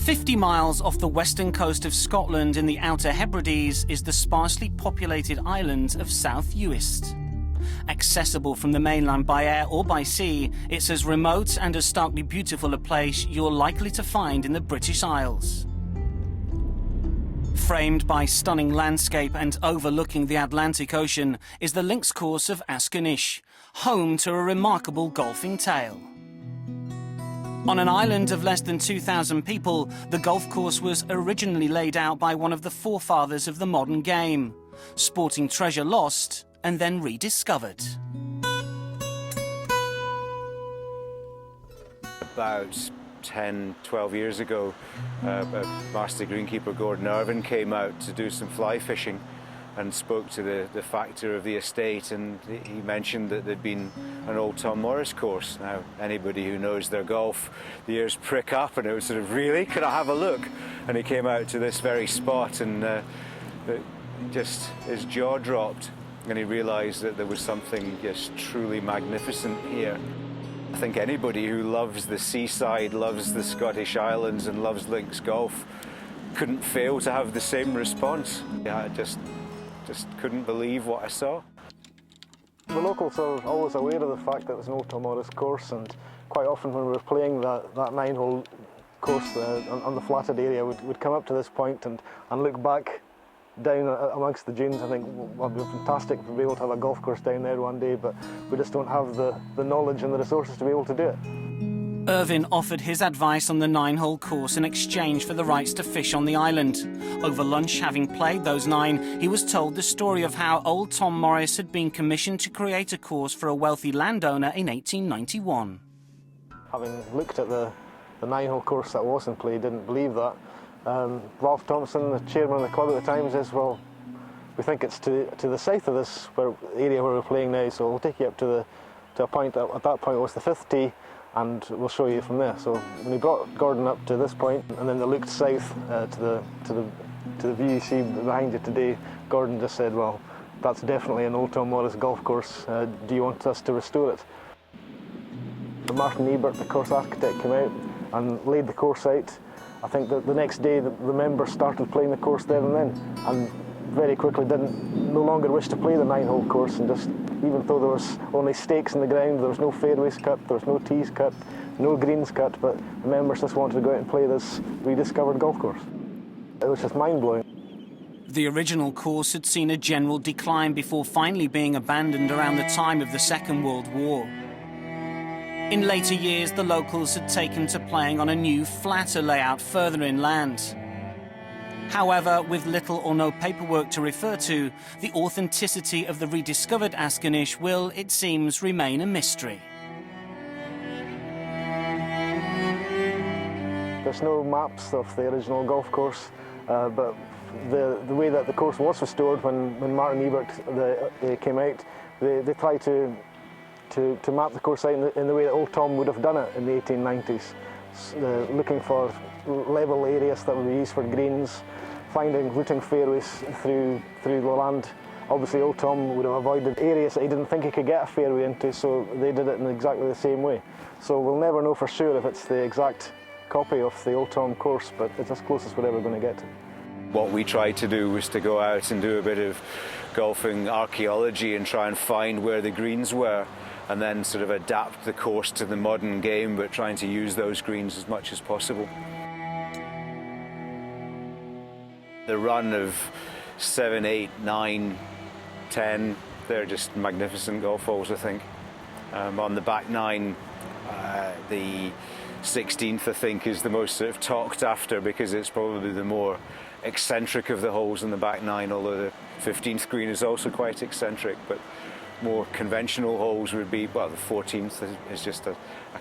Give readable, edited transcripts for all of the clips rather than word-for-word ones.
50 miles off the western coast of Scotland in the Outer Hebrides is the sparsely populated island of South Uist. Accessible from the mainland by air or by sea, it's as remote and as starkly beautiful a place you're likely to find in the British Isles. Framed by stunning landscape and overlooking the Atlantic Ocean is the links course of Askernish, home to a remarkable golfing tale. On an island of less than 2,000 people, the golf course was originally laid out by one of the forefathers of the modern game, sporting treasure lost and then rediscovered. About 10, 12 years ago, Master Greenkeeper Gordon Irvin came out to do some fly fishing and spoke to the factor of the estate, and he mentioned that there'd been an old Tom Morris course. Now, anybody who knows their golf, the ears prick up, and it was sort of, really? Can I have a look? And he came out to this very spot, and just his jaw dropped, and he realised that there was something just truly magnificent here. I think anybody who loves the seaside, loves the Scottish Islands and loves links golf couldn't fail to have the same response. Yeah, I just couldn't believe what I saw. The locals are always aware of the fact that it's an old Tom Morris course, and quite often when we were playing that 9-hole course on the flatted area, we'd come up to this point and look back down amongst the dunes. I think, well, it would be fantastic to be able to have a golf course down there one day, but we just don't have the knowledge and the resources to be able to do it. Irvin offered his advice on the 9-hole course in exchange for the rights to fish on the island. Over lunch, having played those 9, he was told the story of how old Tom Morris had been commissioned to create a course for a wealthy landowner in 1891. Having looked at the 9-hole course that was in play, didn't believe that. Ralph Thompson, the chairman of the club at the time, says, well, we think it's to the south of this area where we're playing now, so we'll take you up to a point that at that point was the 5th tee, and we'll show you from there. So when he brought Gordon up to this point, and then they looked south to the view you see behind you today, Gordon just said, well, that's definitely an old Tom Morris golf course. Do you want us to restore it? Martin Ebert, the course architect, came out and laid the course out. I think that the next day the members started playing the course there and then, and very quickly no longer wished to play the 9-hole course, and just, even though there was only stakes in the ground, there was no fairways cut, there was no tees cut, no greens cut, but the members just wanted to go out and play this rediscovered golf course. It was just mind-blowing. The original course had seen a general decline before finally being abandoned around the time of the Second World War. In later years, the locals had taken to playing on a new, flatter layout further inland. However, with little or no paperwork to refer to, the authenticity of the rediscovered Askernish will, it seems, remain a mystery. There's no maps of the original golf course, but the way that the course was restored when Martin Ebert came out, they tried to map the course out in the way that old Tom would have done it in the 1890s, looking for level areas that would be used for greens, finding routing fairways through the land. Obviously old Tom would have avoided areas that he didn't think he could get a fairway into, so they did it in exactly the same way. So we'll never know for sure if it's the exact copy of the old Tom course, but it's as close as we're ever going to get to. What we tried to do was to go out and do a bit of golfing archaeology and try and find where the greens were, and then sort of adapt the course to the modern game, but trying to use those greens as much as possible. The run of 7, 8, 9, 10, they're just magnificent golf holes, I think. On the back 9, the 16th, I think, is the most sort of talked after, because it's probably the more eccentric of the holes in the back 9, although the 15th green is also quite eccentric, but more conventional holes would be, well, the 14th is just a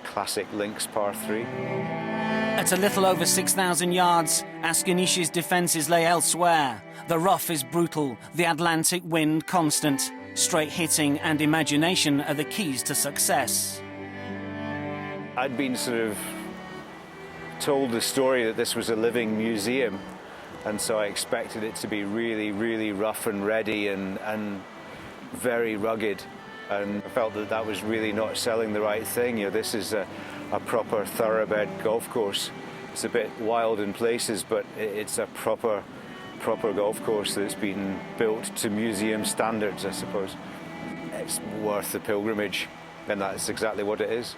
classic links par 3. At a little over 6,000 yards, Askernish's defences lay elsewhere. The rough is brutal, the Atlantic wind constant. Straight hitting and imagination are the keys to success. I'd been sort of told the story that this was a living museum, and so I expected it to be really, really rough and ready and very rugged, and I felt that that was really not selling the right thing. You know, this is a proper thoroughbred golf course, It's a bit wild in places, but it's a proper golf course that's been built to museum standards, I suppose. It's worth the pilgrimage, and that's exactly what it is.